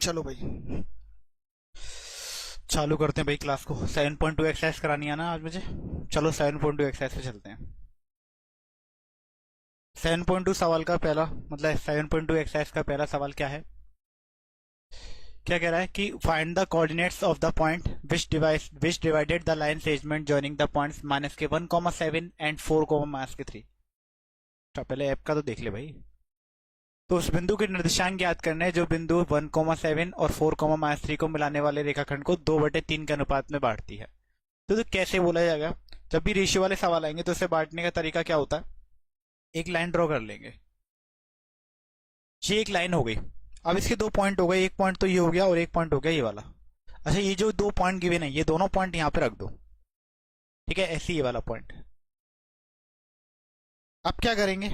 चलो भाई चालू करते हैं भाई क्लास को। 7.2 एक्सरसाइज करानी है ना आज मुझे। चलो 7.2 एक्सरसाइज पे चलते हैं। 7.2 सवाल का पहला मतलब 7.2 एक्सरसाइज का पहला सवाल क्या है, क्या कह रहा है कि find the coordinates of the point which divided the line segment joining the points -1,7 and 4, तो पहले ऐप का तो देख ले भाई। तो उस बिंदु के निर्देशांक ज्ञात करने जो बिंदु 1,7 और 4, -3 को मिलाने वाले रेखाखंड को 2/3 के अनुपात में बांटती है। तो कैसे बोला जाएगा, जब भी रेशियो वाले सवाल आएंगे तो इसे बांटने का तरीका क्या होता है, एक लाइन ड्रॉ कर लेंगे। ये एक लाइन हो गई। अब इसके दो पॉइंट हो गए, एक पॉइंट तो ये हो गया और एक पॉइंट हो गया ये वाला। अच्छा, ये जो दो पॉइंट गिवन है ये दोनों पॉइंट यहां पे रख दो, ठीक है, ऐसे ये वाला पॉइंट। अब क्या करेंगे,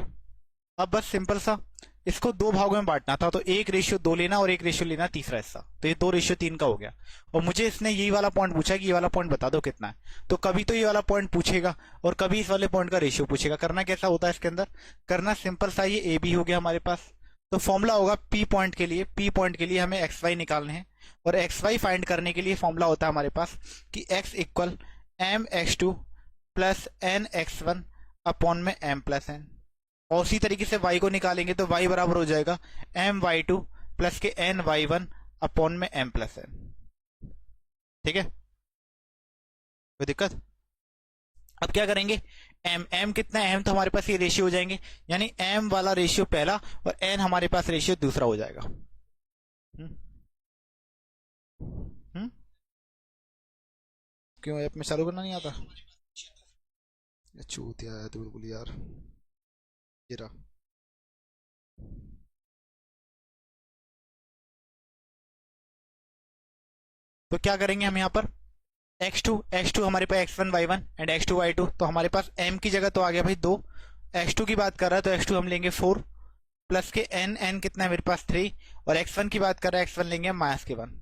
अब बस सिंपल सा इसको दो भागों में बांटना था, तो 1:2 लेना और 1 लेना तीसरा हिस्सा, तो ये 2:3 का हो गया। और मुझे इसने यही वाला पॉइंट पूछा कि ये वाला पॉइंट बता दो कितना है, तो कभी तो ये वाला पॉइंट पूछेगा और कभी इस वाले पॉइंट का रेशियो पूछेगा। करना कैसा होता है इसके अंदर, करना सिंपल सा, ये ए बी हो गया हमारे पास। तो फॉर्मूला होगा पी पॉइंट के लिए, पी पॉइंट के लिए हमें एक्स वाई निकालने हैं और एक्स वाई फाइंड करने के लिए फॉर्मूला होता है हमारे पास कि x equal mx2 plus nx1 upon में m प्लस n। और उसी तरीके से y को निकालेंगे तो y बराबर हो जाएगा my2 प्लस के ny1 अपॉन में m प्लस n। ठीक है, कोई दिक्कत। अब क्या करेंगे, m कितना है, m तो हमारे पास ये रेशियो हो जाएंगे, यानी m वाला रेशियो पहला और n हमारे पास रेशियो दूसरा हो जाएगा। हम्म हम्म क्यों ऐप में चालू करना नहीं आता, चूतिया है तो बिल्कुल यार। ये रहा। तो क्या करेंगे हम यहाँ पर, x2 हमारे पास x1 y1 and x2 y2, तो हमारे पास m की जगह तो आ गया भाई 2। x2 की बात कर रहा है तो x2 हम लेंगे 4 प्लस के n कितना है मेरे पास 3, और x1 की बात कर रहा है x1 लेंगे -1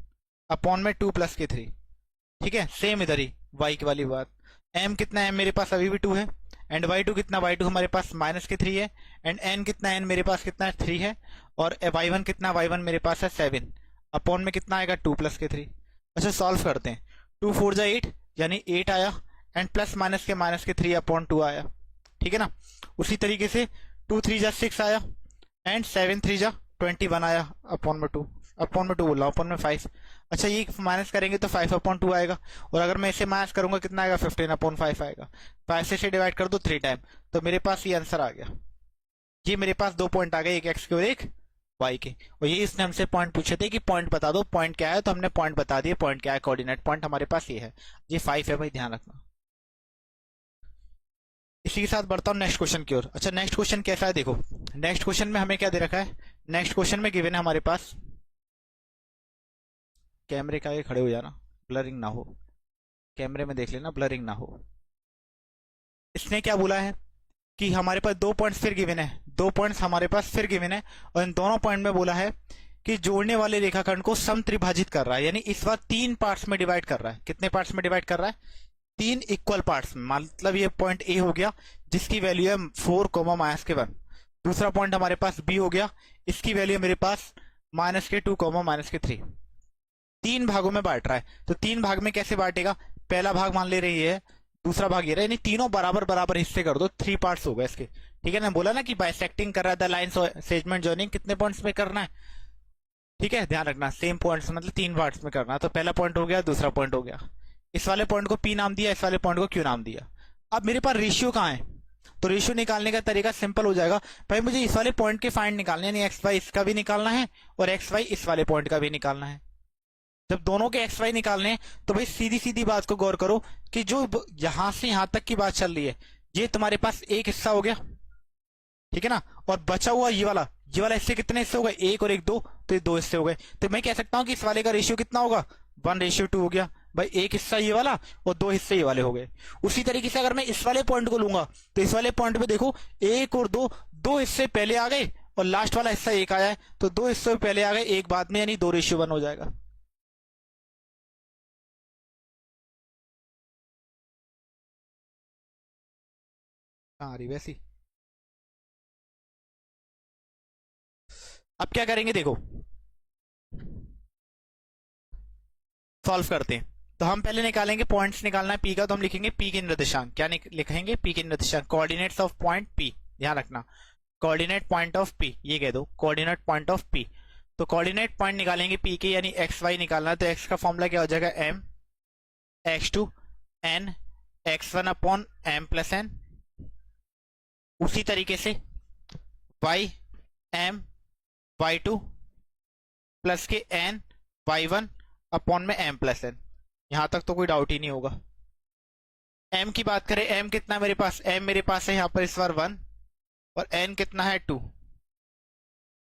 अपॉन में 2 प्लस के 3। ठीक है, सेम इधर ही y की वाली बात। m कितना है मेरे पास अभी भी 2 है, एंड y2 कितना, y2 हमारे पास -3 है, एंड n कितना, n मेरे पास कितना है 3 है, और y1 कितना, y1 मेरे पास है 7 अपॉन में कितना आएगा 2 प्लस के 3। अच्छा सॉल्व करते हैं, 2 4 जा 8 यानी 8 आया, एंड प्लस माइनस के 3 अपॉन 2 आया। ठीक है ना, उसी तरीके से 2 3 जा 6 आया, एंड 7 3 जा 21 आया अपॉन में 2, अपॉन में 2 बोल रहा हूँ, अपॉन में 5। अच्छा ये माइनस करेंगे तो 5 अपॉन 2 आएगा, और अगर मैं इसे माइनस करूंगा कितना आएगा, 15 अपॉन 5 आएगा। 5 से इसे डिवाइड कर दो 3 टाइम, तो मेरे पास ये आंसर आ गया। ये मेरे पास दो पॉइंट आ गए, एक एक्स के और एक वाई के, और ये इसने हमसे पॉइंट पूछे थे कि पॉइंट बता दो पॉइंट क्या है, तो हमने पॉइंट बता दिए पॉइंट क्या है, कोऑर्डिनेट पॉइंट हमारे पास ये है, ये 5 है भाई, ध्यान रखना। इसी के साथ बढ़ता हूँ नेक्स्ट क्वेश्चन की ओर। अच्छा नेक्स्ट क्वेश्चन कैसा है देखो, नेक्स्ट क्वेश्चन में हमें क्या दे रखा है, नेक्स्ट क्वेश्चन में गिवन है हमारे पास, कैमरे का आगे खड़े हो जाना, ब्लरिंग ना हो, कैमरे में देख लेना ब्लरिंग ना हो। इसने क्या बोला है कि हमारे पास दो पॉइंट्स फिर गिवन है, दो पॉइंट्स हमारे पास फिर गिवन है, और इन दोनों पॉइंट में बोला है कि जोड़ने वाले रेखाखंड को समत्रिभाजित कर रहा है, यानी इस बार 3 पार्ट्स में डिवाइड कर रहा है। कितने पार्ट्स में डिवाइड कर रहा है, 3 इक्वल पार्ट्स में। मतलब ये पॉइंट ए हो गया जिसकी वैल्यू है 4, -1। दूसरा पॉइंट हमारे पास बी हो गया, इसकी वैल्यू है मेरे पास -2, -3। 3 भागों में बांट रहा है, तो 3 भाग में कैसे बांटेगा, पहला भाग मान ले रही है, दूसरा भाग ये रहा है, यानी तीनों बराबर बराबर हिस्से कर दो, 3 पार्ट्स हो गए इसके। ठीक है ना, बोला ना कि बाइसेक्टिंग कर रहा है द लाइन सेगमेंट जॉइनिंग, कितने पॉइंट्स में करना है, ठीक है ध्यान रखना, सेम पॉइंट्स मतलब 3 पार्ट्स में करना है। तो पहला पॉइंट हो गया, दूसरा पॉइंट हो गया, इस वाले पॉइंट को पी नाम दिया, इस वाले पॉइंट को क्यू नाम दिया। अब मेरे पास रेशियो कहाँ है, तो रेशियो निकालने का तरीका सिंपल हो जाएगा भाई, मुझे इस वाले पॉइंट के फाइंड निकालने, यानी एक्स वाई इसका भी निकालना है और एक्स वाई इस वाले पॉइंट का भी निकालना है। जब दोनों के एक्स वाई निकालने हैं तो भाई सीधी सीधी बात को गौर करो कि जो यहां से यहां तक की बात चल रही है, ये तुम्हारे पास एक हिस्सा हो गया, ठीक है ना, और बचा हुआ ये वाला हिस्से कितने हिस्से हो गए, एक और एक दो, तो ये 2 हिस्से हो गए। तो मैं कह सकता हूं कि इस वाले का रेशियो कितना होगा, 1:2 हो गया भाई, एक हिस्सा ये वाला और 2 हिस्से ये वाले हो गए। उसी तरीके से अगर मैं इस वाले पॉइंट को लूंगा तो इस वाले पॉइंट पे देखो, एक और दो हिस्से पहले आ गए और लास्ट वाला हिस्सा एक आया है, तो 2 हिस्से पहले आ गए एक बाद में, यानी 2:1 हो जाएगा। हाँ रही वैसी। अब क्या करेंगे देखो, सॉल्व करते हैं। तो हम पहले निकालेंगे, पॉइंट्स निकालना है पी का, तो हम लिखेंगे पी के निर्देशांक। क्या लिखेंगे? पी के निर्देशांक, कोऑर्डिनेट्स ऑफ पॉइंट पी। ध्यान रखना, कोऑर्डिनेट पॉइंट ऑफ पी, ये कह दो कोऑर्डिनेट पॉइंट ऑफ पी। तो कोऑर्डिनेट पॉइंट निकालेंगे पी के, यानी एक्स वाई निकालना है। तो एक्स का फॉर्मूला क्या हो जाएगा? M X two N X one upon M plus N. उसी तरीके से Y M Y two plus के एन वाई वन अपॉन में एम प्लस एन। यहां तक तो कोई डाउट ही नहीं होगा। एम की बात करें, एम कितना है मेरे पास? एम मेरे पास है यहाँ पर इस बार 1 और एन कितना है 2।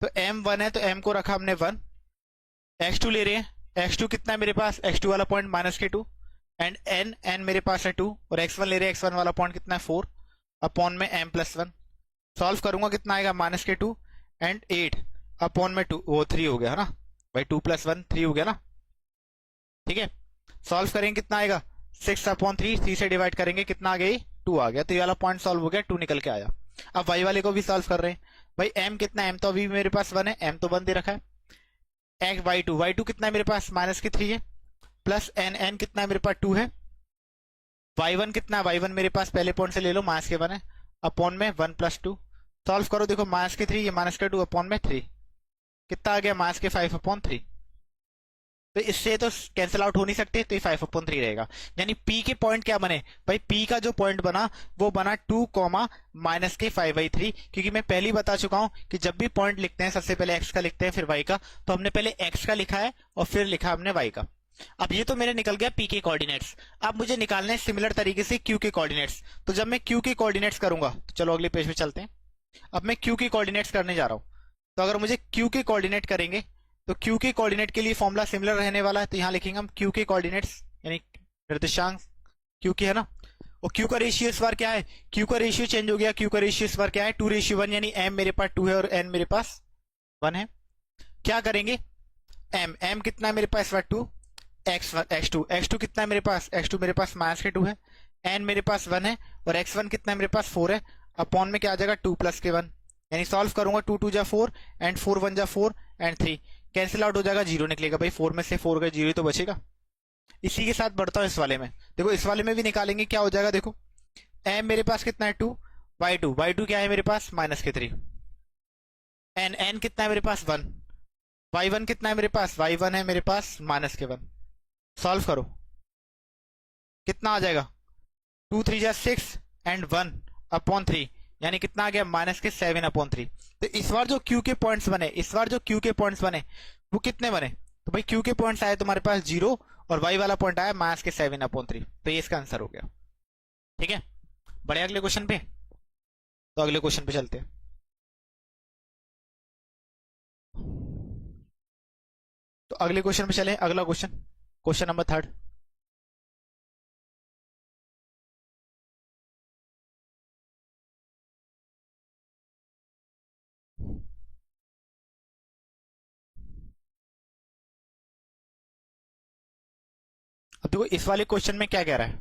तो एम 1 है तो एम को रखा हमने 1। x2 ले रहे हैं, x2 कितना है मेरे पास? x2 वाला पॉइंट माइनस के 2 एंड एन मेरे पास है 2 और x1 ले रहे हैं, x1 वाला पॉइंट कितना है 4 अपॉन में m प्लस 1। सॉल्व करूंगा कितना आएगा? माइनस के 2 एंड 8 अपॉन में 2, वो 3 हो गया है ना भाई, 2 + 1 3 हो गया ना। ठीक है, सॉल्व करेंगे कितना आएगा? 6 अपॉन 3, 3 से डिवाइड करेंगे कितना आ गया? 2 आ गया। तो ये वाला पॉइंट सॉल्व हो गया, 2 निकल के आया। अब वाई वाले को भी सॉल्व कर रहे हैं भाई। m कितना? m तो अभी मेरे पास 1 है, m तो 1 दे रखा है। एक्स वाई टू कितना है मेरे पास? माइनस के 3 है, प्लस एन कितना है मेरे पास? 2 है। y1 कितना है? y1 मेरे पास पहले पॉइंट से ले लो, माइनस के 1 है अपॉन में 1 + 2। सॉल्व करो, देखो माइनस के 3 ये माइनस के 2 अपॉन में 3 कितना आ गया? माइनस के 5 अपॉन 3। तो इससे तो कैंसिल आउट हो नहीं सकते, तो ये 5 अपॉन 3 रहेगा। यानी P के पॉइंट क्या बने भाई? P का जो पॉइंट बना वो बना 2, माइनस के 5/3। क्योंकि मैं पहले ही बता चुका हूं कि जब भी पॉइंट लिखते हैं सबसे पहले x का लिखते हैं फिर y का। तो हमने पहले x का लिखा है और फिर लिखा हमने y का। अब ये तो मेरे निकल गया P के कोऑर्डिनेट्स। अब मुझे निकालने हैं सिमिलर तरीके से Q के कोऑर्डिनेट्स। तो जब मैं Q के कोऑर्डिनेट्स करूंगा, तो चलो अगले पेज पे चलते हैं। अब मैं Q के कोऑर्डिनेट्स करने जा रहा हूं। तो अगर मुझे Q के कोऑर्डिनेट करेंगे तो Q के कोऑर्डिनेट के लिए फॉर्मूला सिमिलर रहने वाला है। तो यहां लिखेंगे हम Q के कोऑर्डिनेट्स, यानी निर्देशांक Q के है ना। और Q का रेशियो इस बार क्या है? Q का रेशियो चेंज हो गया। Q का रेशियो इस बार क्या है? 2:1, यानी m मेरे पास 2 है और n मेरे पास 1 है। क्या करेंगे? m कितना है मेरे पास? 2 x2 कितना है मेरे पास? x2 मेरे पास माइनस के 2 है, n मेरे पास 1 है और x1 कितना है मेरे पास? 4 है अपॉन में क्या आ जाएगा? 2 + के 1। यानी सॉल्व करूंगा 2 × 2 = 4 एंड 4 × 1 = 4 एंड 3 कैंसिल आउट हो जाएगा, 0 निकलेगा भाई। 4 में से 4 का 0 ही तो बचेगा। इसी के साथ बढ़ता हूं इस वाले में। देखो इस वाले में भी निकालेंगे, क्या हो जाएगा? देखो m मेरे पास कितना है? 2, y2 क्या है मेरे पास? माइनस के 3। n कितना है मेरे पास? 1। y1 कितना है मेरे पास? y1 है मेरे पास माइनस के 1। सॉल्व करो कितना आ जाएगा? 2 × 3 = 6 एंड 1 अपॉन 3, यानी कितना आ गया? माइनस के 7 अपॉन 3। तो इस बार जो Q के पॉइंट्स बने, वो कितने बने? तो भाई Q के पॉइंट्स आए तुम्हारे पास 0 और y वाला पॉइंट आया माइनस के 7 अपॉन 3। तो ये इसका आंसर हो गया। ठीक है, बढ़े अगले क्वेश्चन पे। तो अगले क्वेश्चन पे चलते हैं। तो अगले क्वेश्चन पे चले। अगला क्वेश्चन नंबर 3। अब देखो इस वाले क्वेश्चन में क्या कह रहा है?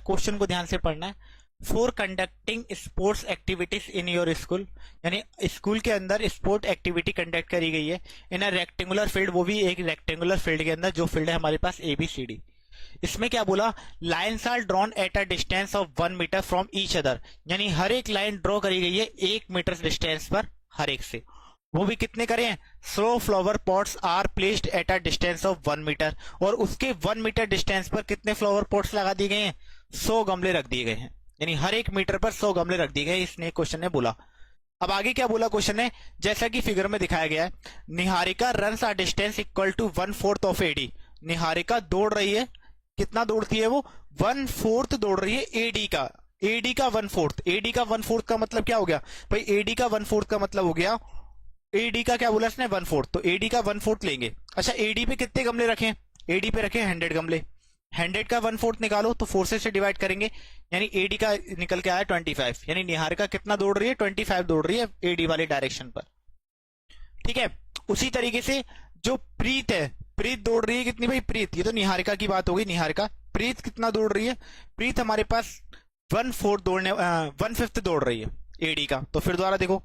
क्वेश्चन को ध्यान से पढ़ना है। For conducting sports activities in your school, यानी स्कूल के अंदर स्पोर्ट एक्टिविटी कंडक्ट करी गई है इन अ रेक्टेंगुलर फील्ड, वो भी एक रेक्टेंगुलर फील्ड के अंदर, जो फील्ड है हमारे पास ABCD। इसमें क्या बोला? Lines are drawn at a distance of 1 metre from each other, यानी हर एक लाइन ड्रॉ करी गई है 1 मीटर डिस्टेंस पर हर एक से। वो भी कितने करें? 100 flower pots are placed at a distance of 1 metre, और उसके 1 मीटर डिस्टेंस पर कितने फ्लावर पॉट्स लगा दिए गए हैं? 100 गमले रख दिए गए हैं, यानी हर एक मीटर पर 100 गमले रख दिए गए। इसने क्वेश्चन ने बोला। अब आगे क्या बोला क्वेश्चन ने? जैसा कि फिगर में दिखाया गया है, Niharika runs a distance equal to 1/4 of AD। Niharika दौड़ रही है, कितना दौड़ती है वो? 1/4 दौड़ रही है AD का। AD का 1/4 का मतलब क्या हो गया भाई? AD का 1/4 का मतलब हो गया, AD का क्या बोला इसने? 1/4। तो AD का 1/4 लेंगे। अच्छा AD पे कितने गमले रखें? AD पे रखें 100 गमले। 100 का 1/4 निकालो तो 4 से डिवाइड करेंगे, यानी AD का निकल के आया 25, यानी निहारिका कितना दौड़ रही है? 25 दौड़ रही है AD वाले डायरेक्शन पर। ठीक है, उसी तरीके से जो प्रीत है, प्रीत दौड़ रही है कितनी भाई? प्रीत, ये तो निहारिका की बात होगी। निहारिका, प्रीत कितना दौड़ रही है? प्रीत हमारे पास 1/5 दौड़ रही है AD का। तो फिर दोबारा देखो,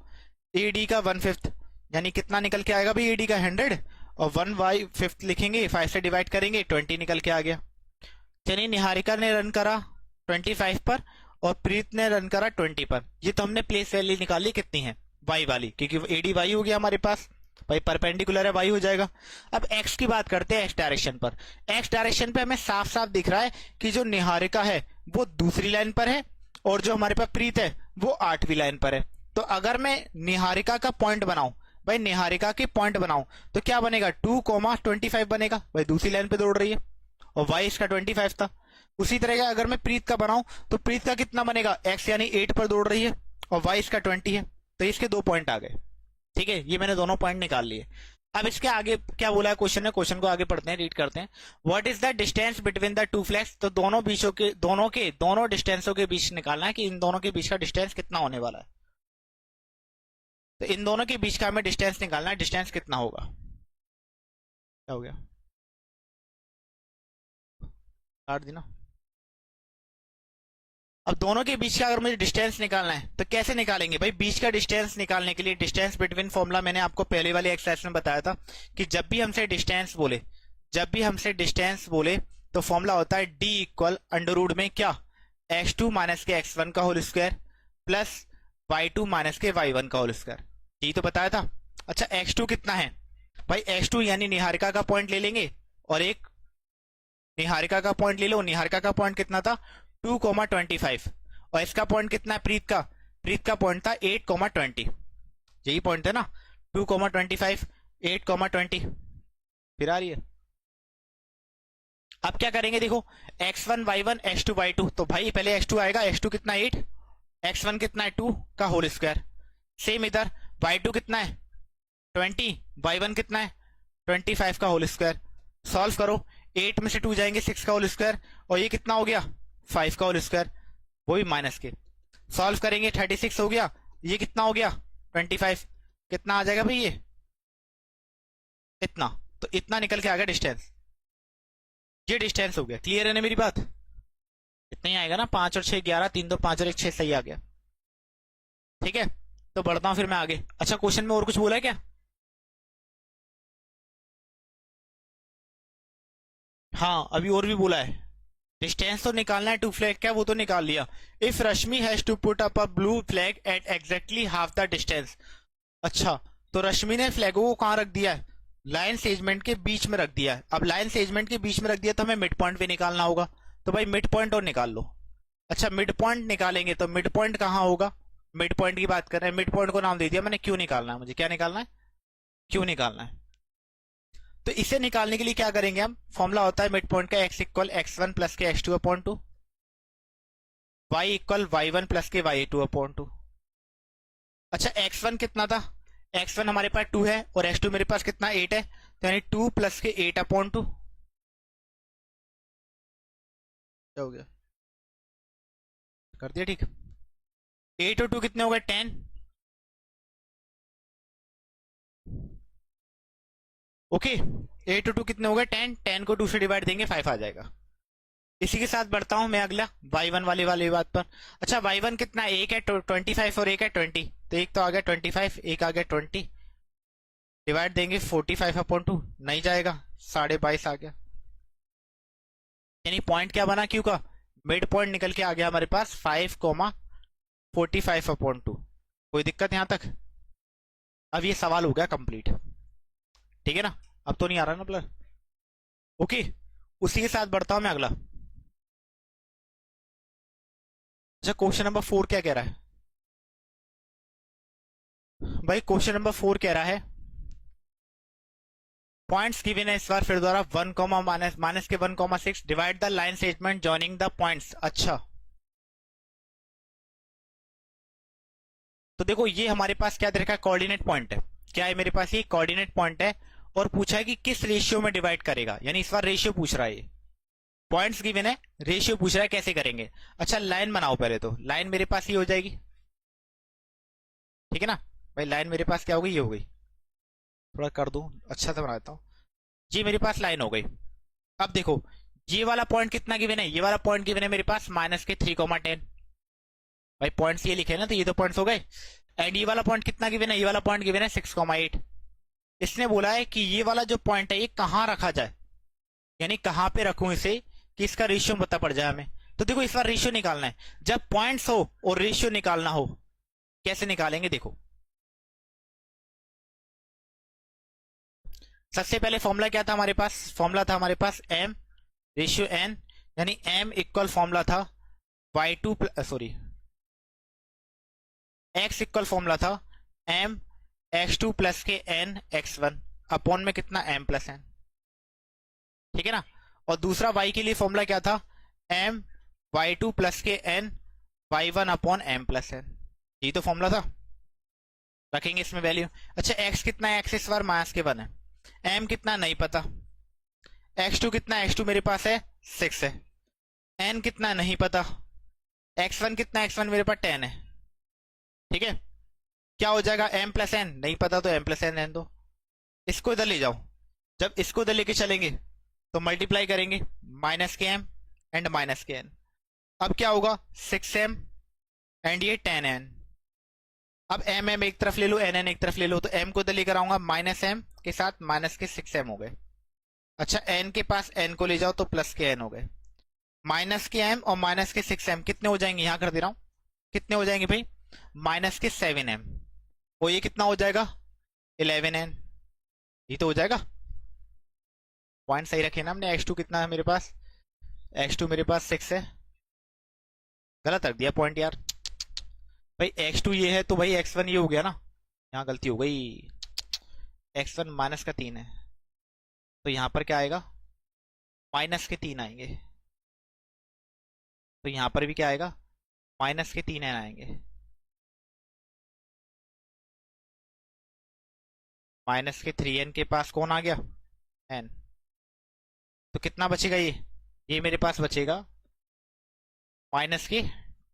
AD का 1/5 यानी कितना निकल के आएगा भाई एडी का 100, और 1/5 लिखेंगे, 5 से डिवाइड करेंगे, 20 निकल के आ गया। चलिए निहारिका ने रन करा 25 पर और प्रीत ने रन करा 20 पर। ये तो हमने प्लेस वैल्यू निकाली कितनी है, वाई वाली, क्योंकि एडी वाई हो गया हमारे पास, भाई परपेंडिकुलर है, वाई हो जाएगा। अब एक्स की बात करते हैं, एक्स डायरेक्शन पर। एक्स डायरेक्शन पे हमें साफ साफ दिख रहा है कि जो निहारिका है वो दूसरी लाइन पर है और जो हमारे पास प्रीत है वो 8वीं लाइन पर है। तो अगर मैं निहारिका का पॉइंट बनाऊं, भाई निहारिका के पॉइंट बनाऊं, तो क्या बनेगा, 2,25 बनेगा, भाई दूसरी लाइन पे दौड़ रही है और वाई इसका 25 था। उसी तरह का अगर मैं प्रीत का बनाऊं तो प्रीत का कितना बनेगा, एक्स यानी 8 पर दौड़ रही है और वाई इसका 20 है, तो इसके 2 पॉइंट आ गए। ठीक है, ये मैंने दोनों पॉइंट निकाल लिए। अब इसके आगे क्या बोला है क्वेश्चन ने, क्वेश्चन को आगे पढ़ते हैं, रीड करते हैं। What is the distance between the two flags, तो दोनों डिस्टेंसों के बीच निकालना है कि इन दोनों के बीच का डिस्टेंस कितना होने वाला है। तो इन दोनों के बीच का हमें डिस्टेंस निकालना है, डिस्टेंस कितना होगा। क्या हो गया, काट दी ना। अब दोनों के बीच का अगर मुझे डिस्टेंस निकालना है तो कैसे निकालेंगे भाई, बीच का डिस्टेंस निकालने के लिए डिस्टेंस बिटवीन फॉर्मूला मैंने आपको पहले वाली एक्सरसाइज में बताया था कि जब भी हमसे डिस्टेंस बोले तो फॉर्मूला होता है d इक्वल अंडर रूट में क्या, x2 माइनस के x1 का whole square plus y2 minus के y1 का होल स्क्वायर। यही तो बताया था। अच्छा x2 कितना है भाई, x2 यानी निहारिका का पॉइंट ले लेंगे और एक निहारिका का पॉइंट ले लो। निहारिका का पॉइंट कितना था, 2,25, और इसका पॉइंट कितना है प्रीत का पॉइंट था 8,20, यही पॉइंट है ना, 2,25 8,20। फिर आ रही है। अब क्या करेंगे, देखो x1 y1 x2 y2, तो भाई पहले x2 आएगा, x2 कितना 8, x1 कितना है 2 का होल स्क्वायर, सेम इधर y2 कितना है 20, y1 कितना है 25 का होल स्क्वायर। सॉल्व करो, 8 में से 2 जाएंगे 6 का होल स्क्वायर, और ये कितना हो गया 5 का होल स्क्वायर, वो भी माइनस के। सॉल्व करेंगे 36 हो गया, ये कितना हो गया 25, कितना आ जाएगा भाई ये इतना, तो इतना निकल के आ गया डिस्टेंस, ये डिस्टेंस हो गया। क्लियर है ना मेरी बात, इतना ही आएगा ना, 5 और 6 11, 3 2 5 और 1 6, सही आ गया। ठीक है, तो बढ़ता हूं फिर मैं आगे। अच्छा क्वेश्चन में और कुछ बोला है क्या, हाँ अभी और भी बोला है, डिस्टेंस तो निकालना है टू फ्लैग का, वो तो निकाल लिया। If Rashmi has to put up a blue flag at exactly half the distance. अच्छा तो रश्मि ने फ्लैगों को कहां रख दिया है, लाइन सेगमेंट के बीच में रख दिया है। अब लाइन सेगमेंट के बीच में रख दिया तो हमें मिड पॉइंट भी निकालना होगा, तो भाई मिड पॉइंट और निकाल लो। अच्छा मिड पॉइंट निकालेंगे तो मिड पॉइंट कहां होगा, मिड पॉइंट की बात कर रहे हैं, मिड पॉइंट को नाम दे दिया मैंने, क्यों निकालना है मुझे, क्या निकालना है, क्यों निकालना है। तो इसे निकालने के लिए क्या करेंगे हम, फॉर्मूला होता है मिड पॉइंट का x इक्वल x1 प्लस के x2 upon 2, y equal y1 plus के y2 अपॉन 2। अच्छा x1 कितना था, x1 हमारे पास 2 है और x2 मेरे पास कितना 8 है, तो यानी 2 प्लस के 8 अपॉन 2। क्या हो गया, कर दिया ठीक। 8 और 2 कितने हो गए 10, ओके 8 और 2 कितने हो गए 10, 10 को 2 से डिवाइड देंगे 5 आ जाएगा। इसी के साथ बढ़ता हूं मैं अगला y1 वाली बात पर। अच्छा y1 कितना, एक है 25 और एक है 20, तो एक तो आ गया 25, एक आ गया 20, डिवाइड देंगे 45 अपॉन 2, नहीं जाएगा, 22.5 आ गया। यानी पॉइंट क्या बना क्यू का, मिड पॉइंट निकल के आ गया हमारे पास 5,45 अपॉन 2। कोई दिक्कत यहां तक, अब ये सवाल हो गया कंप्लीट, ठीक है ना, अब तो नहीं आ रहा ना ब्लर, ओके। उसी के साथ बढ़ता हूं मैं अगला। अच्छा क्वेश्चन नंबर 4 क्या कह रहा है भाई, क्वेश्चन नंबर 4 कह रहा है पॉइंट्स गिवन है, इस बार फिर द्वारा 1, माइनस के 1,6, divide the line segment joining the points. अच्छा तो देखो ये हमारे पास क्या दे रखा है, कोऑर्डिनेट पॉइंट है, क्या है मेरे पास, ये कोऑर्डिनेट पॉइंट है और पूछा है कि किस रेशियो में डिवाइड करेगा, यानी इस बार रेशियो पूछ रहा है, ये पॉइंट्स गिवन है, रेशियो पूछ रहा है कैसे करेंगे। अच्छा लाइन बनाओ पहले, तो लाइन मेरे पास ये हो जाएगी, ठीक है ना भाई, लाइन मेरे पास क्या हो गई, ये हो गई, थोड़ा कर दूं अच्छा से बनाता हूं, ये मेरे पास लाइन हो गई। अब देखो ये वाला पॉइंट कितना गिवन है, ये वाला पॉइंट गिवन है मेरे पास माइनस के 3,10, भाई पॉइंट्स ये लिखे ना, तो ये तो पॉइंट्स हो गए। एंड ये वाला पॉइंट कितना गिवन है, ये वाला पॉइंट गिवन है 6,8। इसने बोला है कि ये वाला जो पॉइंट है ये कहां रखा जाए, यानी कहां पे रखूं इसे कि इसका रेशियो पता पड़ जाए हमें। तो देखो इस बार रेशियो निकालना है, जब पॉइंट्स हो और रेशियो निकालना हो, कैसे निकालेंगे देखो। सबसे पहले फॉर्मूला क्या था हमारे पास, फॉर्मूला था हमारे पास m रेशियो n, यानी m इक्वल फॉर्मूला था y2 sorry x equal formula था m x2 प्लस के n x1 अपॉन में कितना m प्लस n, ठीक है ना। और दूसरा y के लिए फॉर्मूला क्या था, m y2 प्लस के n y1 upon m plus n, ये तो फॉर्मूला था। रखेंगे इसमें वैल्यू। अच्छा x कितना है, x इस बार माइनस के 1 है, m कितना नहीं पता, x2 कितना है, x2 मेरे पास है 6 है, n कितना नहीं पता, x1 कितना है, x1 मेरे पास 10 है, ठीक है। क्या हो जाएगा, m प्लस एन नहीं पता तो m प्लस एन रहने दो, इसको इधर ले जाओ। जब इसको इधर लेके चलेंगे तो मल्टीप्लाई करेंगे माइनस के m एंड माइनस के n, अब क्या होगा 6m एंड ये 10n। अब m एक तरफ ले लो, n एक तरफ ले लो, तो m को इधर लेकर आऊंगा माइनस m के साथ माइनस के 6m हो गए। अच्छा n के पास n को ले जाओ तो प्लस के n हो गए, माइनस के m और माइनस के 6m कितने हो जाएंगे, यहां कर दे रहा हूं, कितने हो जाएंगे भाई, माइनस के 7m, और ये कितना हो जाएगा 11n, ये तो हो जाएगा। पॉइंट सही रखे ना हमने, x2 कितना है मेरे पास, x2 मेरे पास 6 है, गलत रख दिया पॉइंट यार। भाई x2 ये है तो भाई x1 ये हो गया ना, यहाँ गलती हो गई, x1 माइनस का 3 है, तो यहाँ पर क्या आएगा माइनस के 3 आएंगे, तो यहाँ पर भी क्या आएगा माइनस के 3n आएंगे, माइनस के 3n के पास कौन आ गया n, तो कितना बचेगा ये मेरे पास बचेगा माइनस के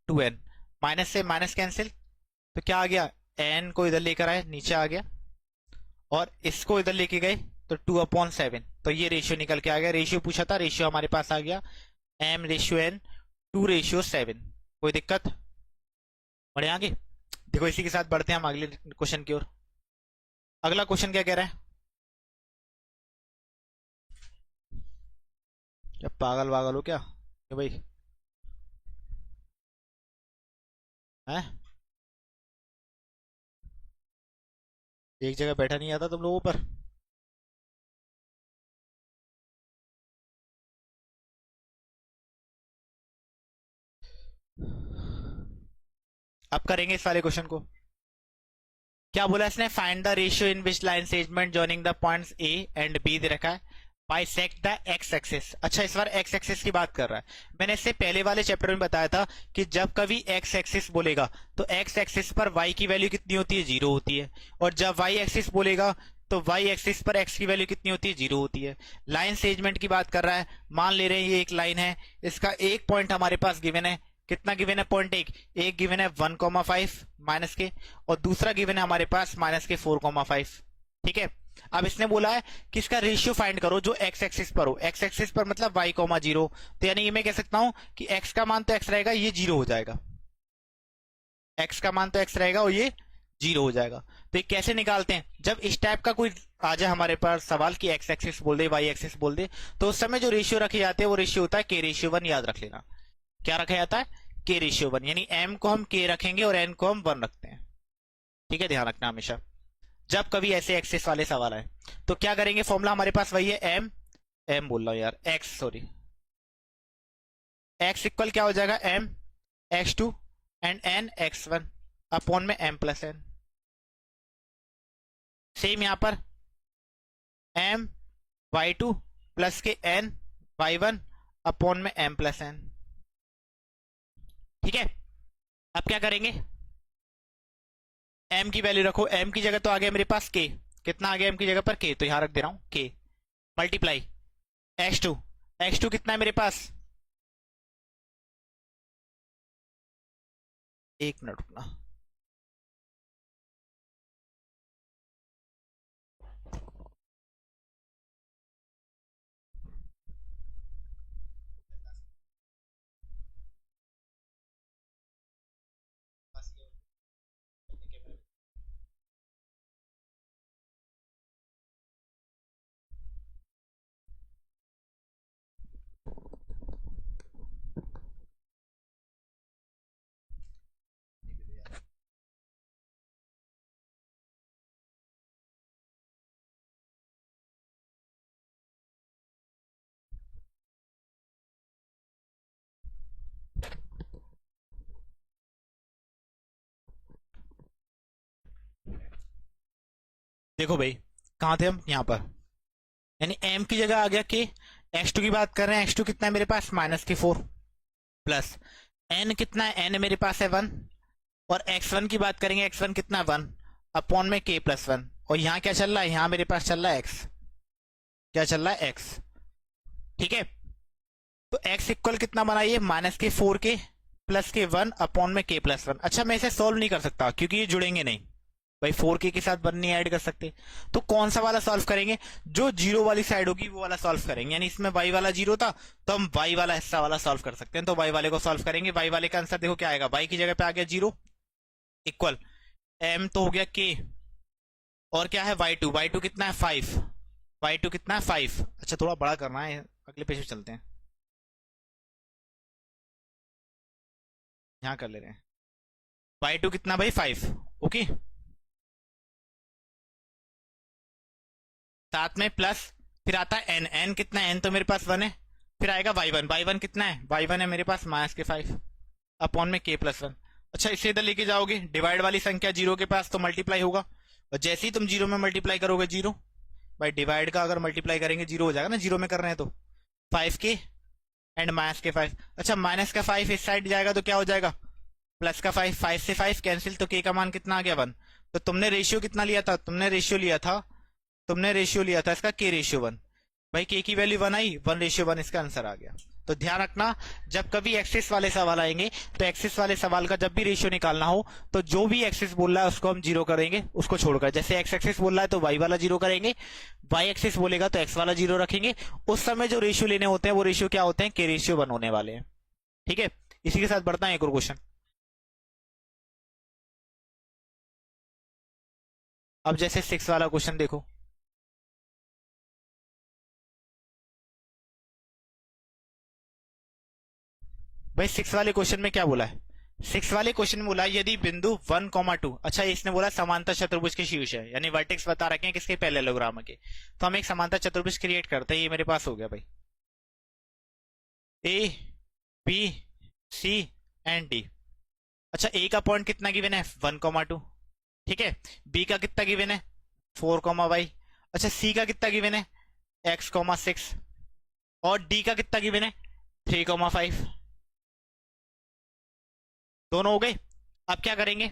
2n, माइनस से माइनस कैंसिल, तो क्या आ गया n को इधर लेकर आए नीचे आ गया, और इसको इधर लेके गए तो 2/7, तो ये रेशियो निकल के आ गया, रेशियो पूछा था, रेशियो हमारे पास आ गया m रेशियो n 2/7। कोई दिक्कत, बढ़े आगे। देखो इसी के साथ बढ़ते हैं हम अगले क्वेश्चन की ओर। अगला क्वेश्चन क्या कह रहा है, क्या पागल वागल हो क्या भाई, हैं एक जगह बैठा नहीं आता तुम लोगों पर। अब करेंगे इस वाले क्वेश्चन को। क्या बोला इसने, find the ratio in which line segment joining the points A and B दे रखा है, बाइसेक्ट द एक्स एक्सिस। अच्छा इस बार एक्स एक्सिस की बात कर रहा है, मैंने इससे पहले वाले चैप्टर में बताया था कि जब कभी एक्स एक्सिस बोलेगा तो एक्स एक्सिस पर वाई की वैल्यू कितनी होती है, 0 होती है, और जब वाई एक्सिस बोलेगा तो वाई एक्सिस पर एक्स की वैल्यू कितनी होती है, 0 होती है। लाइन सेगमेंट की बात कर रहा है, मान ले रहे हैं ये एक लाइन है, इसका एक पॉइंट हमारे पास गिवन है, कितना गिवन है पॉइंट, एक गिवन है 1,5 माइनस के, और दूसरा गिवन है हमारे पास माइनस के 4,5, ठीक है। अब इसने बोला है कि इसका रेशियो फाइंड करो जो एक्स एक्सिस पर हो, एक्स एक्सिस पर मतलब y,0, तो यानी ये मैं कह सकता हूं कि x का मान तो x रहेगा, ये 0 हो जाएगा, x का मान तो x रहेगा और ये 0 हो जाएगा। तो ये कैसे निकालते हैं, जब इस टाइप का कोई आ जाए हमारे पास सवाल कि एक्स एक्सिस बोल दे वाई एक्सिस बोल दे, तो उस समय जो रेशियो रखे जाते हैं वो रेशियो होता है k रेशियो 1, याद रख लेना। क्या रखा जाता है, k रेशियो 1, यानी m को हम k रखेंगे और n को हम 1 रखते हैं, ठीक है, ध्यान रखना हमेशा जब कभी ऐसे एक्सेस वाले सवाल आए। तो क्या करेंगे, फॉर्मूला हमारे पास वही है एम बोल रहा हूं यार, एक्स सॉरी, एक्स इक्वल क्या हो जाएगा m x2 and n x1 upon में m प्लस n। सेम यहां पर m y2 प्लस के n y1 अपॉन में m प्लस n, ठीक है। अब क्या करेंगे, m की वैल्यू रखो, m की जगह तो आ गया मेरे पास k, कितना आ गया m की जगह पर k, तो यहां रख दे रहा हूं k मल्टीप्लाई x2, x2 कितना है मेरे पास, एक मिनट रुकना, देखो भाई, कहाँ थे हम? यहाँ पर। यानी m की जगह आ गया k। x2 की बात कर रहे हैं, x2 कितना है मेरे पास? -4 प्लस n कितना है? n मेरे पास है 1। और x1 की बात करेंगे, x1 कितना है? 1 अपॉन में k+1। और यहाँ क्या चल रहा है? यहाँ मेरे पास चल रहा है x। क्या चल रहा है? x। ठीक है, तो x इक्वल कितना बनाइए? -4k प्लस के 1 अपॉन में k+1। अच्छा, मैं इसे सोल्व नहीं कर सकता क्योंकि ये जुड़ेंगे नहीं भाई, 4k के साथ 1 नहीं ऐड कर सकते। तो कौन सा वाला सॉल्व करेंगे? जो जीरो वाली साइड होगी वो वाला सॉल्व करेंगे। यानी इसमें y वाला जीरो था तो हम y वाला हिस्सा वाला सॉल्व कर सकते हैं। तो y वाले को सॉल्व करेंगे। y वाले का आंसर देखो क्या आएगा? y की जगह पे आ गया 0 इक्वल m तो हो गया k। और क्या है? y2 कितना है? 5। y2 कितना है? 5। अच्छा, थोड़ा बड़ा करना है, अगले पेज पे चलते हैं। यहाँ कर ले रहे हैं। y2 कितना भाई? 5। ओके, साथ में प्लस, फिर आता है n। n कितना है? n तो मेरे पास 1 है। फिर आएगा y1। y1 कितना है? y1 है मेरे पास -5 अपॉन में k+1। अच्छा, इसे इधर लेके जाओगे, डिवाइड वाली संख्या जीरो के पास तो मल्टीप्लाई होगा। और जैसे ही तुम जीरो में मल्टीप्लाई करोगे, जीरो भाई डिवाइड का अगर मल्टीप्लाई करेंगे जीरो हो जाएगा ना, जीरो में कर रहे हैं तो 5k एंड -5। अच्छा, -5 इस साइड जाएगा तो क्या हो जाएगा? +5। 5 से 5 कैंसिल, तो k का मान कितना आ गया? 1। तो तुमने रेशियो कितना लिया था? तुमने रेशियो लिया था इसका k/1। भाई k की वैल्यू 1 आई, 1/1 इसका आंसर आ गया। तो ध्यान रखना, जब कभी एक्सिस वाले सवाल आएंगे तो एक्सिस वाले सवाल का जब भी रेशियो निकालना हो तो जो भी एक्सिस बोल रहा है उसको हम जीरो करेंगे, उसको छोड़कर। जैसे एक्स एक्सिस बोल रहा है तो वाई वाला जीरो करेंगे, वाई एक्सिस बोलेगा तो एक्स वाला जीरो रखेंगे। उस समय जो रेशियो लेने होते हैं वो रेशियो क्या होते हैं? k/1 होने वाले हैं। ठीक है, इसी के साथ बढ़ता है एक और क्वेश्चन। अब जैसे 6 वाला क्वेश्चन देखो। भाई 6 वाले क्वेश्चन में क्या बोला है? 6 वाले क्वेश्चन में बोला है, यदि बिंदु 1,2। अच्छा, इसने बोला समांतर चतुर्भुज के शीर्ष है, यानी वर्टेक्स बता रखे हैं किसके? पैरेललोग्राम के। तो हम एक समांतर चतुर्भुज क्रिएट करते हैं। ये मेरे पास हो गया भाई, A B C and D. अच्छा, ए का पॉइंट कितना गिवन है? 1,2। ठीक है, बी का कितना गिवन है? 4,y। अच्छा, सी का कितना गिवन है? x,6। और डी का कितना गिवन है? 3,5। दोनों हो गए। अब क्या करेंगे?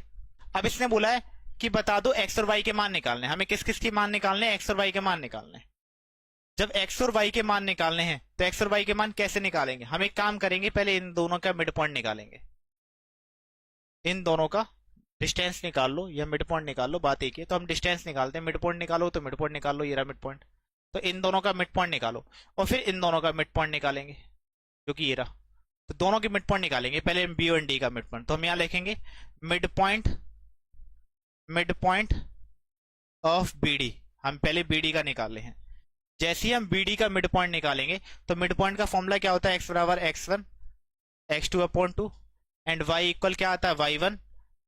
अब इसने बोला है कि बता दो एक्स और वाई के मान निकालने। हमें किस किस के मान निकालने हैं? एक्स और वाई के मान निकालने हैं। जब एक्स और वाई के मान निकालने हैं तो एक्स और वाई के मान कैसे निकालेंगे? हम एक काम करेंगे, पहले इन दोनों का मिड पॉइंट निकालेंगे। इन दोनों का डिस्टेंस निकाल लो या मिड पॉइंट निकाल लो, बात एक है। तो हम डिस्टेंस निकालते हैं, मिड पॉइंट निकालो तो मिड पॉइंट निकाल लो, ये रहा मिड पॉइंट। तो इन दोनों का मिड पॉइंट निकालो और फिर इन दोनों का मिड पॉइंट निकालेंगे, जो कि ये रहा। तो दोनों के मिड पॉइंट निकालेंगे, पहले बी और डी का मिड पॉइंट। तो हम यहाँ लिखेंगे mid point of B D. हम पहले बी डी का निकाल रहे हैं। जैसे ही हम बी डी का मिड पॉइंट निकालेंगे तो मिड पॉइंट का फॉर्मूला क्या होता है? एक्स बराबर x1 x2/2 and y equal क्या आता है? y1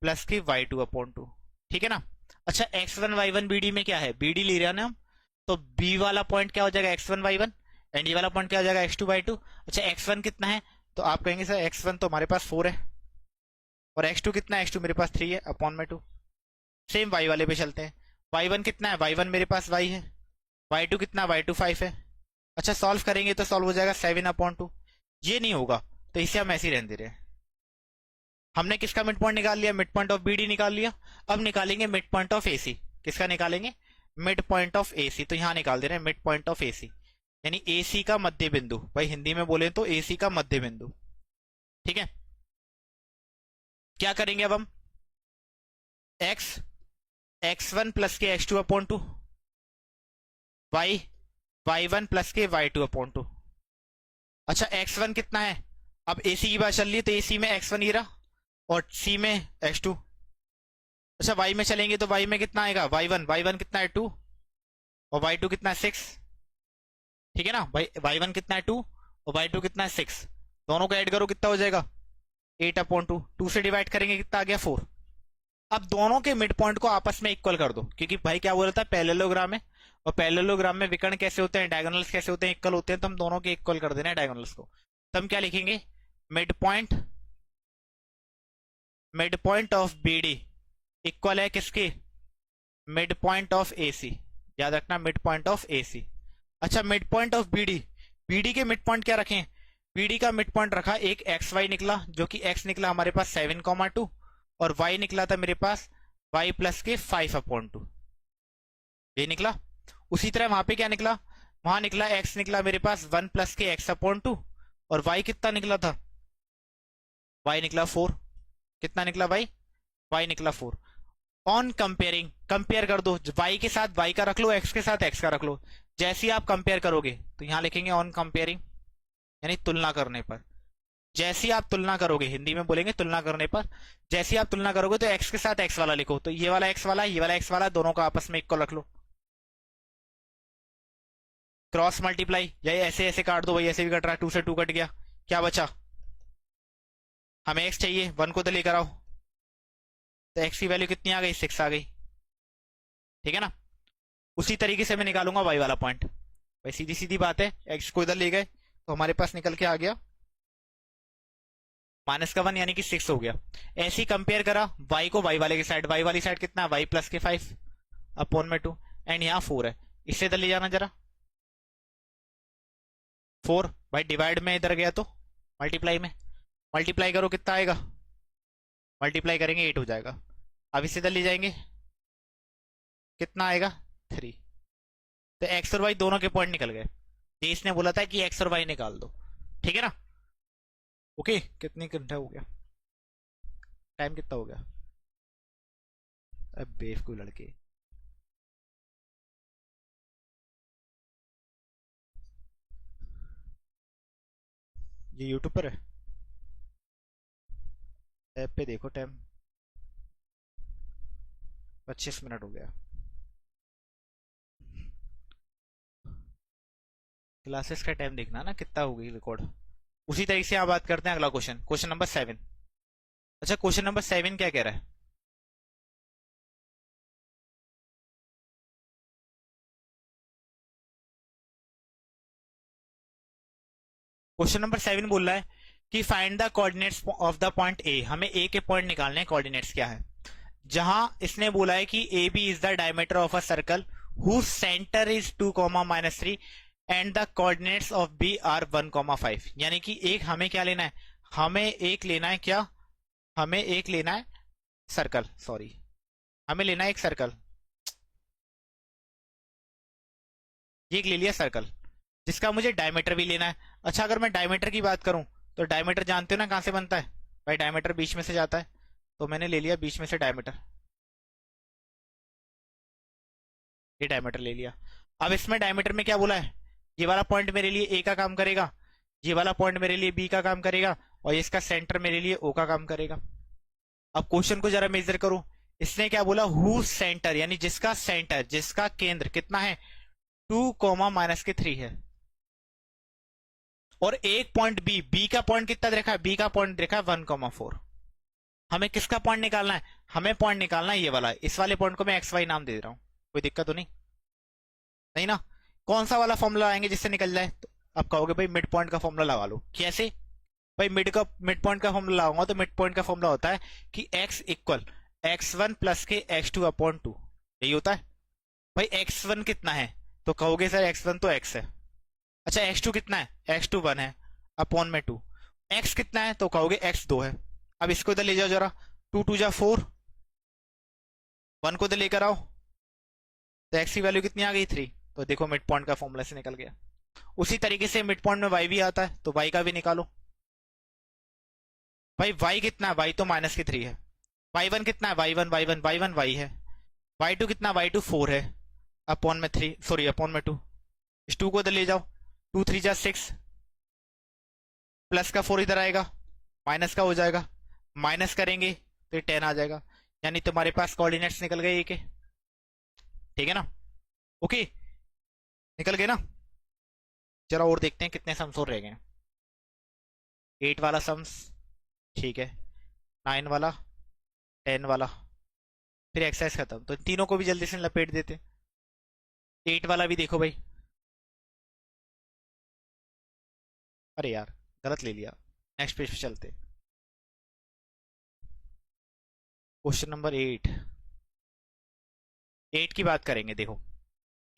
प्लस की y2/2। ठीक है ना? अच्छा, x1 y1 bd में क्या है? bd ले रहे हैं ना हम, तो b वाला पॉइंट क्या हो जाएगा? x1 y1 एंड ये वाला पॉइंट क्या हो जाएगा? x2 y2। अच्छा, x1 कितना है? तो आप कहेंगे सर x1 तो हमारे पास 4 है और x2 कितना है? x2 मेरे पास 3 है अपॉन में 2। सेम y वाले पे चलते हैं। y1 कितना है? y1 मेरे पास y है। y2 कितना? y2 5 है। अच्छा, सॉल्व करेंगे तो सॉल्व हो जाएगा 7/2। ये नहीं होगा तो इसे हम ऐसे ही रहने दे रहे हैं। हमने किसका मिड पॉइंट निकाल लिया? मिड पॉइंट ऑफ बीडी निकाल लिया। अब निकालेंगे मिड पॉइंट ऑफ एसी। किसका निकालेंगे? Mid point of AC. तो यहां निकाल दे रहे हैं मिड पॉइंट ऑफ एसी, यानी एसी का मध्य बिंदु। भाई हिंदी में बोले तो एसी का मध्य बिंदु। ठीक है, क्या करेंगे अब हम? एक्स x1 प्लस के x2/2, वाई y1 प्लस के y2/2। अच्छा, x1 कितना है? अब एसी की बात चल रही है तो एसी में x1 ये रहा और सी में x2। अच्छा, y में चलेंगे तो y में कितना आएगा? y1 कितना है? 2 और y2 कितना है? 6। ठीक है ना भाई, y1 कितना है? 2 और y2 कितना है? 6। दोनों को ऐड करो कितना हो जाएगा? 8/2। 2 से डिवाइड करेंगे कितना आ गया? 4। अब दोनों के मिड पॉइंट को आपस में इक्वल कर दो, क्योंकि भाई क्या बोल रहा था? पैरेललोग्राम है और पैरेललोग्राम में विकर्ण कैसे होते हैं? डायगोनल्स कैसे होते हैं? इक्वल होते हैं। तो हम दोनों के इक्वल कर देना है डायगोनल्स को। तो हम क्या लिखेंगे? Mid point of B D equal है किसके? Mid point of A C, याद रखना mid point of A C. अच्छा mid point of B D, B D के मिड पॉइंट क्या रखें, बी डी का मिड पॉइंट रखा एक एक्स वाई निकला, जो कि एक्स निकला हमारे पास 7,2 और वाई निकला था मेरे पास वाई प्लस के 5/2, ये निकला। उसी तरह वहां पे क्या निकला, वहां निकला एक्स निकला मेरे पास 1 प्लस के x/2 और वाई कितना निकला था, वाई निकला 4। कितना निकला भाई, वाई निकला 4। ऑन कंपेयरिंग, कंपेयर कर दो, वाई के साथ वाई का रख लो, एक्स के साथ एक्स का रख लो। जैसे ही आप कंपेयर करोगे तो यहां लिखेंगे ऑन कंपेयरिंग, यानी तुलना करने पर। जैसे ही आप तुलना करोगे, हिंदी में बोलेंगे तुलना करने पर, जैसे ही आप तुलना करोगे तो एक्स के साथ एक्स वाला लिखो, तो ये वाला एक्स वाला, ये वाला एक्स वाला, दोनों का आपस में इक्वल रख लो। क्रॉस मल्टीप्लाई, या ऐसे ऐसे काट दो भाई, ऐसे भी कट रहा है, 2 से 2 कट गया, क्या बचा, हमें एक्स चाहिए, 1 को तो लेकर आओ, तो एक्स की वैल्यू कितनी आ गई, 6 आ गई, ठीक है ना। उसी तरीके से मैं निकालूंगा वाई वाला पॉइंट, भाई सीधी सीधी बात है, एक्स को इधर ले गए तो हमारे पास निकल के आ गया -1 यानी कि 6 हो गया। ऐसे ही कंपेयर करा वाई को वाई वाले की साइड, वाई वाली साइड कितना, वाई प्लस के 5/2 एंड यहाँ 4 है, इससे इधर ले जाना जरा, 4 भाई डिवाइड में इधर गया तो मल्टीप्लाई में, मल्टीप्लाई करो कितना आएगा, मल्टीप्लाई करेंगे 8 हो जाएगा। अब इसे इधर ले जाएंगे, कितना आएगा 3। तो एक्स और वाई दोनों के पॉइंट निकल गए, तेज ने बोला था कि एक्स और वाई निकाल दो, ठीक है ना। ओके, कितनी घंटा हो गया, टाइम कितना हो गया, अब बेवकूफ लड़के। ये यूट्यूब पर है, ऐप पे देखो टाइम, 25 मिनट हो गया। क्लासेस का टाइम देखना ना कितना होगी रिकॉर्ड। उसी तरीके से आप बात करते हैं अगला क्वेश्चन, क्वेश्चन नंबर 7। अच्छा क्वेश्चन नंबर 7 क्या कह रहा है, क्वेश्चन नंबर 7 बोल रहा है कि find the coordinates of the point A, हमें ए के पॉइंट निकालने हैं, कोऑर्डिनेट्स क्या है। जहां इसने बोला है कि A B is the diameter of a circle whose centre is 2, -3 and the coordinates of B are 1, 5, यानी कि एक हमें क्या लेना है, हमें एक लेना है क्या, हमें एक लेना है सर्कल, सॉरी हमें लेना है एक सर्कल, ये एक ले लिया सर्कल जिसका मुझे डायमीटर भी लेना है। अच्छा अगर मैं डायमीटर की बात करूं तो डायमीटर जानते हो ना कहां से बनता है, भाई डायमीटर बीच में से जाता है, तो मैंने ले लिया बीच में से डायमीटर, ये डायमीटर ले लिया। अब इसमें डायमीटर में क्या बोला है, ये वाला पॉइंट मेरे लिए ए का काम करेगा, ये वाला पॉइंट मेरे लिए बी का काम करेगा और इसका सेंटर मेरे लिए ओ का काम करेगा। अब क्वेश्चन को जरा मेजर करो, इसने क्या बोला, हु सेंटर, यानी जिसका सेंटर, जिसका केंद्र कितना है 2, -3 है, और एक पॉइंट बी, बी का पॉइंट कितना देखा है, बी का पॉइंट देखा है 1, 4। हमें किसका पॉइंट निकालना है, हमें पॉइंट निकालना है ये वाला, इस वाले पॉइंट को मैं एक्स वाई नाम दे रहा हूं, कोई दिक्कत तो नहीं, नहीं ना। कौन सा वाला फॉर्मूला आएंगे जिससे निकल जाए, तो आप कहोगे भाई मिड पॉइंट का फॉर्मूला लगा लो, कैसे, भाई मिड पॉइंट का फॉर्मूला लगाऊंगा तो मिड पॉइंट का फॉर्मूला होता है कि x इक्वल x1 प्लस के x2/2, यही होता है। भाई x1 कितना है, तो कहोगे सर x1 तो x है, अच्छा x2 कितना है, x2 1 है अपॉन में 2, x कितना है तो कहोगे x 2 है। अब इसको इधर ले जाओ जरा, 2 2 जा 4, 1 को इधर लेकर आओ, तो x की वैल्यू कितनी आ गई 3, तो देखो मिड पॉइंट का फॉर्मूला से निकल गया। उसी तरीके से मिड पॉइंट में y भी आता है, तो y का भी निकालो, भाई y कितना है, y तो -3 है, y1 कितना है, y1 y है, y2 कितना, y2 4 है अपॉन में 3, सॉरी अपॉन में 2, इस 2 को इधर ले जाओ, 2 3 जा 6, प्लस का 4 इधर आएगा, माइनस का हो जाएगा, माइनस करेंगे तो 10 आ जाएगा, यानी तुम्हारे पास कोऑर्डिनेट्स निकल गए एक, ठीक है ना। ओके निकल गए ना। जरा और देखते हैं कितने सम्स और रह गए, 8 वाला सम्स, ठीक है, 9 वाला, 10 वाला, फिर एक्सरसाइज खत्म, तो तीनों को भी जल्दी से लपेट देते। 8 वाला भी देखो भाई, अरे यार गलत ले लिया, नेक्स्ट पेज पे चलते। क्वेश्चन नंबर 8, 8 की बात करेंगे। देखो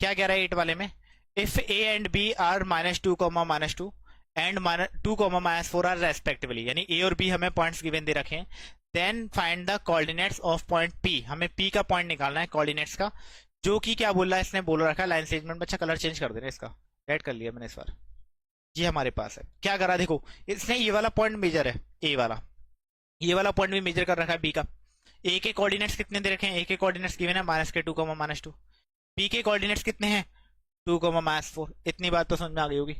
क्या कह रहा है 8 वाले में, if A and B are -2, -2 and -2, -4 are respectively, यानी ए और बी हमें पॉइंट्स गिवन दे रखे हैं, then find the coordinates of point P, हमें पी का पॉइंट निकालना है कोऑर्डिनेट्स का, जो कि क्या बोल रहा है, इसने बोल रखा है लाइन सेगमेंट में। अच्छा कलर चेंज कर देना इसका, ऐड कर लिया मैंने इस बार। ये हमारे पास है, क्या करा देखो, इसने ये वाला पॉइंट मेजर है ए वाला, ये वाला पॉइंट भी मेजर कर रखा है बी का। ए के कोऑर्डिनेट्स कितने दे रखे हैं, ए के कोऑर्डिनेट्स गिवन है -2, -2, बी के कोऑर्डिनेट्स कितने हैं 2, -4। इतनी बात तो समझ में आ गई होगी।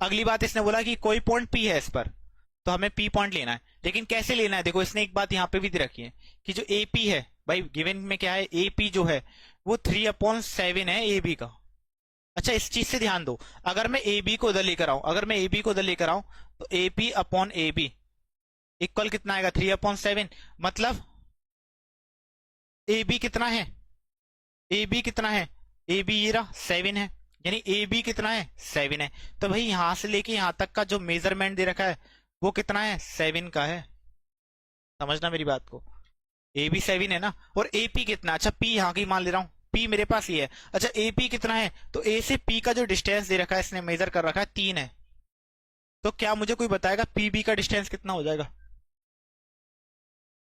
अगली बात इसने बोला कि कोई पॉइंट पी है इस पर, तो हमें पी पॉइंट लेना है, लेकिन कैसे लेना है, देखो इसने एक बात यहाँ पे भी दे रखी है कि जो ए पी है, भाई गिवन में क्या है, ए पी जो है वो 3/7 है ए बी का। अच्छा इस चीज से ध्यान दो, अगर मैं ए बी को उधर लेकर आऊं, अगर मैं ए बी को उधर लेकर आऊं, तो A P upon A B equal कितना आएगा 3/7, मतलब ए बी कितना है, ए बी कितना है, ए बी ये रहा 7 है, यानी ए बी कितना है 7 है। तो भाई यहां से लेके यहां तक का जो मेजरमेंट दे रखा है वो कितना है 7 का है, समझना मेरी बात को, ए बी 7 है ना, और ए पी कितना, अच्छा पी यहाँ की मान ले रहा हूँ, पी मेरे पास ये है, अच्छा ए पी कितना है, तो ए से पी का जो डिस्टेंस दे रखा है इसने मेजर कर रखा है 3 है, तो क्या मुझे कोई बताएगा पी बी का डिस्टेंस कितना हो जाएगा,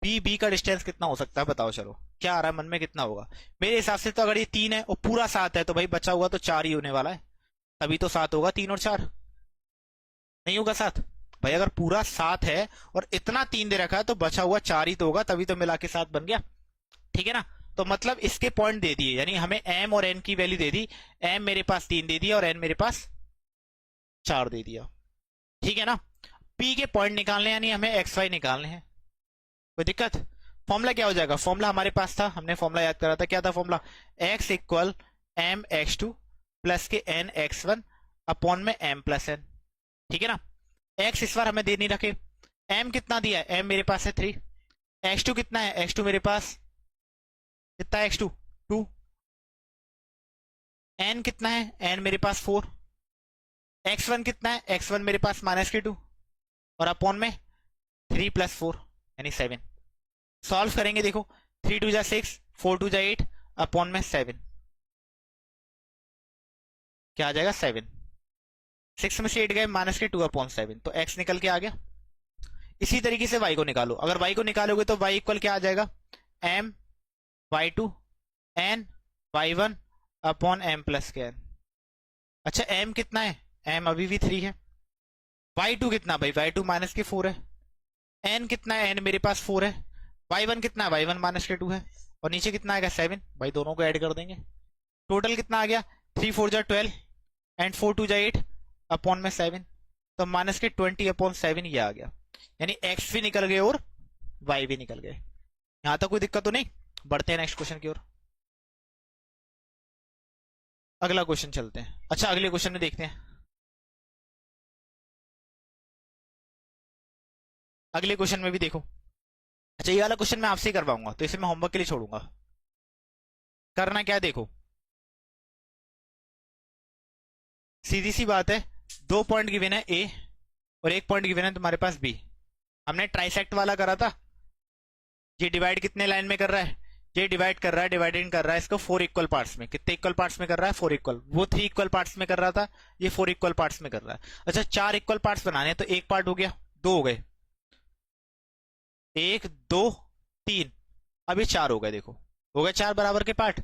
पी बी का डिस्टेंस कितना हो सकता है बताओ, चलो क्या आ रहा है मन में, कितना होगा। मेरे हिसाब से तो अगर ये 3 है और पूरा 7 है, तो भाई बचा हुआ तो 4 ही होने वाला है, तभी तो 7 होगा, 3 और 4 नहीं होगा 7। भाई अगर पूरा 7 है और इतना 3 दे रखा है, तो बचा हुआ 4 ही तो होगा, तभी तो मिला के 7 बन गया, ठीक है ना। तो मतलब इसके पॉइंट दे दिए, यानी हमें एम और एन की वैल्यू दे दी, एम मेरे पास 3 दे दिया और एन मेरे पास 4 दे दिया, ठीक है ना। पी के पॉइंट निकालने, यानी हमें एक्स वाई निकालने हैं, कोई दिक्कत। फॉर्मूला क्या हो जाएगा, फॉर्मूला हमारे पास था, हमने फॉर्मूला याद करा था, क्या था formula, x equal M X two plus के एन एक्स वन अपॉन में एम प्लस एन, ठीक है ना। x इस बार हमें दे नहीं रखे, m कितना दिया है, m मेरे पास है 3, x2 कितना है, x2 मेरे पास कितना है, x2 2, n कितना है, n मेरे पास 4, x1 कितना है, x1 मेरे पास -2 और अपॉन में 3 + 4 यानी 7। सॉल्व करेंगे, देखो 3 2 जा 6, 4 2 जा 8 अपॉन में 7, क्या आ जाएगा 7, 6 में से 8 गए -2/7, तो x निकल के आ गया। इसी तरीके से y को निकालो, अगर y को निकालोगे तो y इक्वल क्या आ जाएगा, m y2 n y1 upon m plus के n। अच्छा m कितना है, m अभी भी 3 है, y2 कितना, भाई y2 -4 है, n कितना है, n मेरे पास 4 है, y1 कितना है, y1 -2 है, और नीचे कितना आएगा 7, भाई दोनों को ऐड कर देंगे, टोटल कितना आ गया 3 4 जा 12 एंड 4 2 जा 8 अपॉन में 7, तो -20/7 ये आ गया, यानी x भी निकल गए और y भी निकल गए। यहां तक कोई दिक्कत तो नहीं, बढ़ते हैं नेक्स्ट क्वेश्चन की ओर। अगला क्वेश्चन चलते हैं, अच्छा अगले क्वेश्चन में देखते हैं, अगले क्वेश्चन में भी देखो। अच्छा ये वाला क्वेश्चन मैं आपसे ही करवाऊंगा, तो इसे मैं होमवर्क के लिए छोड़ूंगा। करना क्या है देखो, सीधी सी बात है, 2 पॉइंट गिवन है ए और 1 पॉइंट गिवन है तुम्हारे पास बी। हमने ट्राइसेक्ट वाला करा था, ये डिवाइड कितने लाइन में कर रहा है, ये डिवाइड कर रहा है, डिवाइडिंग कर रहा है इसको 4 इक्वल पार्ट्स में, कितने इक्वल पार्ट्स में कर रहा है 4 इक्वल, वो 3 इक्वल पार्ट्स में कर रहा था, ये 4 इक्वल पार्ट्स में कर रहा है। अच्छा 4 इक्वल पार्ट्स बनाने, तो 1 पार्ट हो गया, 2 हो गए, 1 2 3, अब ये 4 हो गए, देखो हो गए 4 बराबर के पार्ट।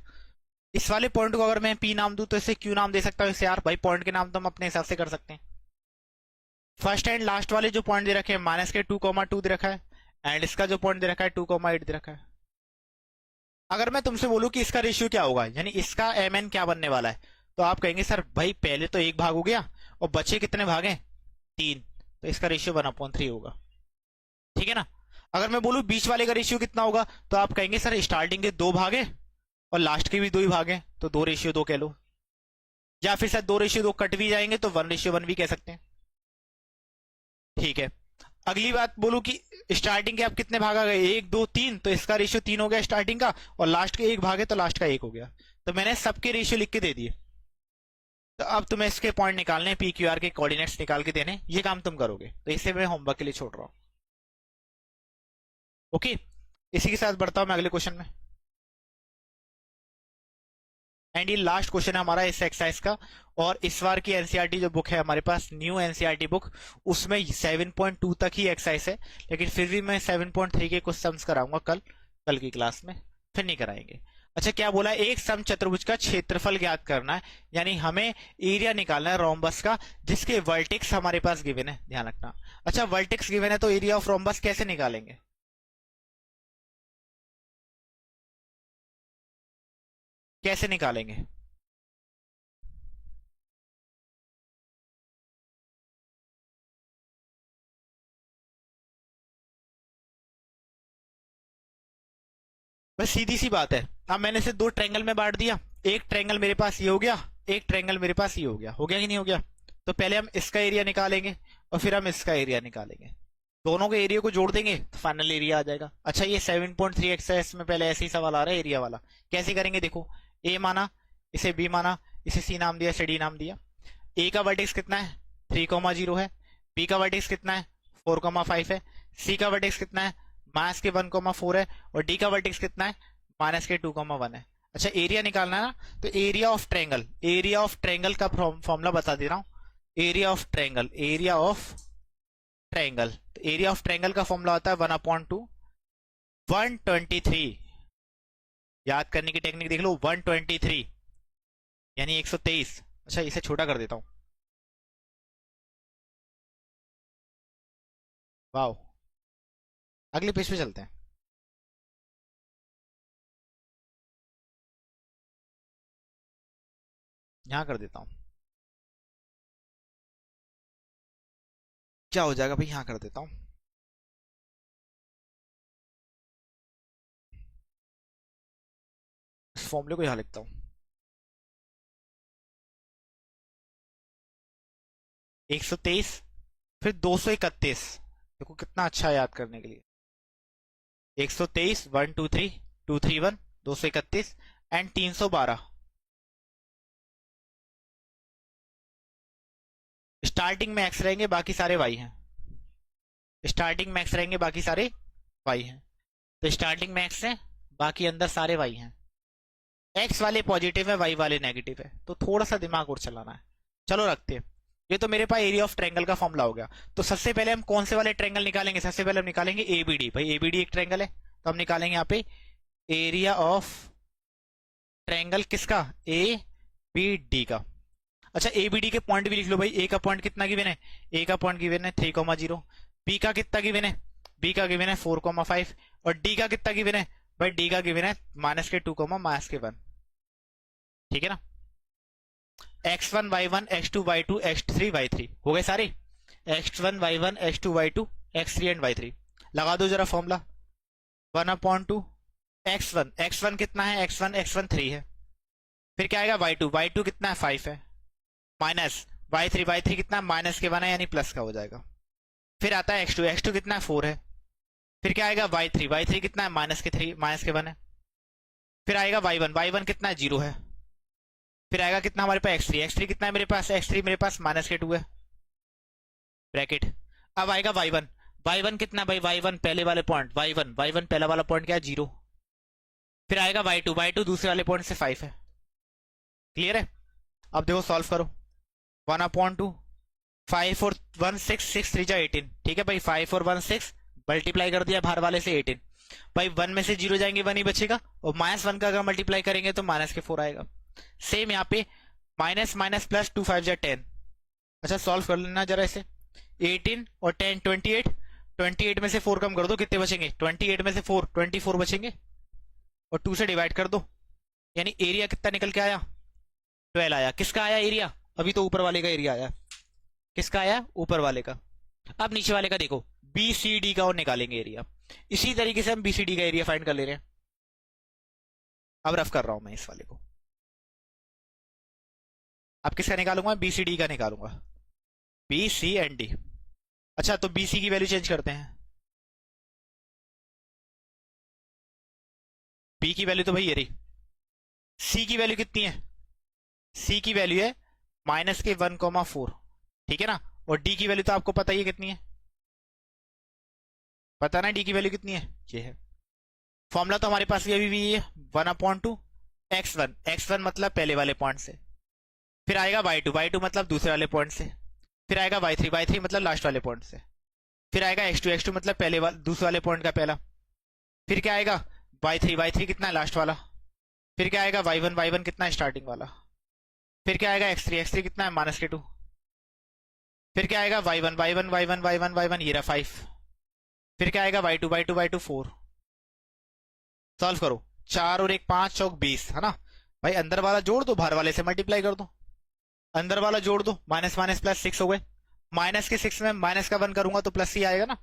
इस वाले पॉइंट को अगर मैं पी नाम दूं, तो इसे क्यू नाम दे सकता हूं, इसे आर, भाई पॉइंट के नाम तो हम अपने हिसाब से कर सकते हैं। फर्स्ट एंड लास्ट वाले जो पॉइंट दे रखे हैं -2,2 दे रखा है, एंड इसका जो पॉइंट दे रखा है 2,8 दे रखा है। अगर मैं तुमसे बोलूं कि इसका रेशियो क्या होगा, यानी इसका एम एन क्या बनने वाला है, तो आप कहेंगे सर भाई पहले तो 1 भाग हो गया और बचे कितने भाग हैं 3, तो इसका रेशियो 1/3 होगा, ठीक है ना। अगर मैं बोलूं बीच वाले का रेशियो कितना होगा, तो आप कहेंगे सर स्टार्टिंग के 2 भाग हैं और लास्ट के भी 2 ही भाग हैं, तो 2/2 कह लो, या फिर शायद 2/2 कट भी जाएंगे तो 1/1 भी कह सकते हैं, ठीक है। अगली बात बोलूं कि स्टार्टिंग के आप कितने भाग आ गए 1 2 3, तो इसका रेशियो 3 हो गया स्टार्टिंग का, और लास्ट के 1 भाग है तो लास्ट का 1 हो गया, तो मैंने सबके रेशियो लिख के दे दिए। तो अब तुम्हें इसके पॉइंट निकालने, पी क्यू आर के कोऑर्डिनेट्स निकाल के देने, ये काम तुम करोगे, तो इसे मैं होमवर्क के लिए छोड़ रहा हूं, ओके। इसी के साथ बढ़ता हूं मैं अगले क्वेश्चन में। एंड ये लास्ट क्वेश्चन है हमारा इस एक्सरसाइज का। और इस बार की एनसीईआरटी जो बुक है हमारे पास, न्यू एनसीईआरटी बुक, उसमें 7.2 तक ही एक्सरसाइज है, लेकिन फिर भी मैं 7.3 के क्वेश्चंस कराऊंगा कल कल की क्लास में, फिर नहीं कराएंगे। अच्छा, क्या बोला है, एक समचतुर्भुज का क्षेत्रफल ज्ञात करना है, यानी हमें एरिया निकालना है रोम्बस का जिसके वर्टेक्स हमारे पास गिवन है, ध्यान रखना। अच्छा, वर्टेक्स गिवन है तो एरिया ऑफ रोम्बस कैसे निकालेंगे, कैसे निकालेंगे? बस सीधी सी बात है। अब मैंने इसे दो ट्रायंगल में बांट दिया, एक ट्रायंगल मेरे पास ये हो गया, एक ट्रायंगल मेरे पास ये हो गया कि नहीं हो गया? तो पहले हम इसका एरिया निकालेंगे और फिर हम इसका एरिया निकालेंगे, दोनों के एरिया को जोड़ देंगे तो फाइनल एरिया आ जाएगा। अच्छा, ये 7.3 एक्सएस में पहले ऐसे ही सवाल आ रहा है एरिया वाला, कैसे करेंगे देखो। ए माना, इसे बी माना, इसे सी नाम दिया, इसे डी नाम दिया। ए का वर्टेक्स कितना है, 3,0 है। बी का वर्टेक्स कितना है, 4,5 है। सी का वर्टेक्स कितना है, माइनस के 1,4 है। और डी का वर्टेक्स कितना है, माइनस के 2,1 है। अच्छा, एरिया निकालना है ना, तो area of triangle, area of triangle का फॉर्मूला बता दे रहा हूं। Area of triangle, area of triangle, तो एरिया ऑफ ट्रायंगल का फॉर्मूला होता है 1/2 123। याद करने की टेक्निक देख लो, 123 यानी 123। अच्छा, इसे छोटा कर देता हूं, वाओ। अगले पेज पे चलते हैं। यहां कर देता हूं, क्या हो जाएगा भाई, यहां कर देता हूं। इस फॉर्मूले को यहां लिखता हूं, 123 फिर 231। देखो कितना अच्छा है याद करने के लिए। 123, 123, 231, 231 एंड 312। स्टार्टिंग में एक्स रहेंगे, बाकी सारे वाई हैं। स्टार्टिंग में एक्स रहेंगे, बाकी सारे वाई हैं। तो स्टार्टिंग में एक्स है, बाकी अंदर सारे वाई हैं। एक्स वाले पॉजिटिव है, वाई वाले नेगेटिव है, तो थोड़ा सा दिमाग और चलाना है। चलो रखते हैं। ये तो मेरे पास एरिया ऑफ ट्रायंगल का फॉर्मूला हो गया। तो सबसे पहले हम कौन से वाले ट्रायंगल निकालेंगे, सबसे पहले हम निकालेंगे एबीडी। भाई एबीडी एक ट्रायंगल है, तो हम निकालेंगे यहाँ पे एरिया ऑफ ट्रायंगल किसका, ए बी डी का। अच्छा, ए बी डी के पॉइंट भी लिख लो भाई। ए का पॉइंट कितना गिवन है, ए का पॉइंट गिवन है 3,0। बी का कितना गिवन है, बी का गिवन है 4,5। और डी का कितना गिवन है, भाई डी का गिवन है माइनस के 2, माइनस के 1। ठीक है ना। x1 y1 x2 y2 x3 y3 हो गए सारे। x1 y1 x2 y2 x3 and y3 लगा दो जरा फॉर्मूला। 1/2 x1, x1 कितना है, x1 3 है। फिर क्या आएगा y2, y2 कितना है 5 है। माइनस y3 कितना है, माइनस के 1 है यानी प्लस का हो जाएगा। फिर आता है x2 कितना है 4 है। फिर क्या आएगा y3 कितना है, माइनस के 3, माइनस के 1 है। फिर आएगा y1 कितना है 0 है। फिर आएगा कितना हमारे पास x3 कितना है मेरे पास, x3 मेरे पास माइनस के 2 है ब्रैकेट। अब आएगा y1 कितना भाई, y1 पहले वाले पॉइंट, y1 पहला वाला पॉइंट क्या है 0। फिर आएगा y2 दूसरे वाले पॉइंट से 5 है। क्लियर है। अब देखो सॉल्व करो। 1/2 5 और 1 6, 6 3 जा 18। ठीक है भाई, 5 और 1 6 मल्टीप्लाई कर दिया बाहर वाले से 18। भाई 1 में से 0 जाएंगे 1 ही बचेगा, और -1 का अगर मल्टीप्लाई करेंगे तो माइनस के 4 आएगा। सेम यहाँ पे माइनस माइनस प्लस 2 5 जा 10। अच्छा, सॉल्व कर लेना जरा इसे। 18 और 10 28, 28 में से 4 कम कर दो, कितने बचेंगे, 28 में से 4 24 बचेंगे, और 2 से डिवाइड कर दो, यानी एरिया कितना निकल के आया, 12 आया। किसका आया एरिया, अभी तो ऊपर वाले का एरिया आया। किसका आया, ऊपर वाले का। अब नीचे वाले का देखो, बी सी डी का और निकालेंगे एरिया। इसी तरीके से हम बी सी डी का एरिया फाइंड कर ले रहे हैं। अब रफ कर रहा हूं मैं इस वाले को। अब किसका निकालूंगा, बी सी डी का निकालूंगा, बी सी एंड डी। अच्छा, तो बी सी की वैल्यू चेंज करते हैं। बी की वैल्यू तो भाई ये रही। सी की वैल्यू कितनी है, सी की वैल्यू है माइनस के 1,4। ठीक है ना। और डी की वैल्यू तो आपको पता ही है कितनी है, पता ना डी की वैल्यू कितनी है, ये है। फॉर्मूला तो हमारे पास भी अभी भी है 1/2 x1 मतलब पहले वाले पॉइंट से, फिर आएगा y2 मतलब दूसरे वाले पॉइंट से, फिर आएगा y3 मतलब लास्ट वाले पॉइंट से, फिर आएगा x2 मतलब दूसरे वाले पॉइंट का पहला, फिर क्या आएगा y3 कितना है लास्ट वाला, फिर क्या आएगा y1 कितना है स्टार्टिंग वाला, फिर क्या आएगा x3 कितना है -k2, फिर क्या आएगा y1 ये रहा 5, फिर क्या आएगा y2 4। सॉल्व करो, 4 और 1 5 चौक 20 है ना भाई। अंदर वाला जोड़ दो, बाहर वाले से मल्टीप्लाई कर दो, अंदर वाला जोड़ दो, माइनस माइनस प्लस 6 हो गए, माइनस के 6 में माइनस का 1 करूंगा तो प्लस ही आएगा ना।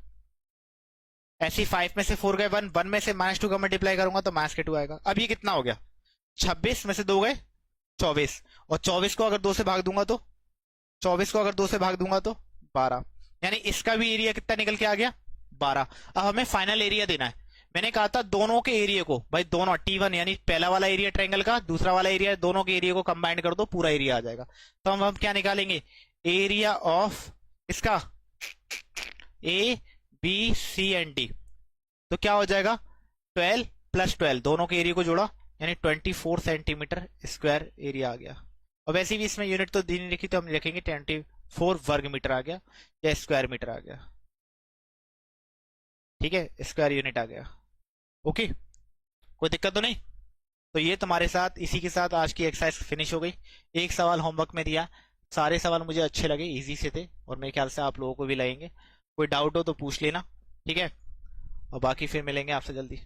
ऐसी 5 में से 4 गए 1, 1 में से -2 का मल्टीप्लाई करूंगा तो -2 आएगा। अब ये कितना हो गया, 26 में से 2 गए 24, और 24 को अगर 2 से भाग दूंगा तो 12, यानी इसका भी एरिया कितना निकल के आ गया 12। अब हमें फाइनल एरिया देना है। मैंने कहा था दोनों के एरिया को भाई, दोनों T1 यानी पहला वाला एरिया ट्रायंगल का, दूसरा वाला एरिया, दोनों के एरिया को कंबाइन कर दो, पूरा एरिया आ जाएगा। तो हम क्या निकालेंगे, एरिया ऑफ इसका A B C and D, तो क्या हो जाएगा 12 + 12, दोनों के एरिया को जोड़ा यानी 24 सेंटीमीटर स्क्वायर एरिया आ गया। और वैसे भी इसमें यूनिट तो दी नहीं लिखी, तो हम लिखेंगे 24 वर्ग मीटर आ गया या स्क्वायर मीटर आ गया, ठीक है, स्क्वायर यूनिट आ गया। ओके, कोई दिक्कत तो नहीं। तो ये तुम्हारे साथ, इसी के साथ आज की एक्सरसाइज फिनिश हो गई। एक सवाल होमवर्क में दिया, सारे सवाल मुझे अच्छे लगे, इजी से थे, और मेरे ख्याल से आप लोगों को भी लगेंगे। कोई डाउट हो तो पूछ लेना, ठीक है, और बाकी फिर मिलेंगे आपसे जल्दी।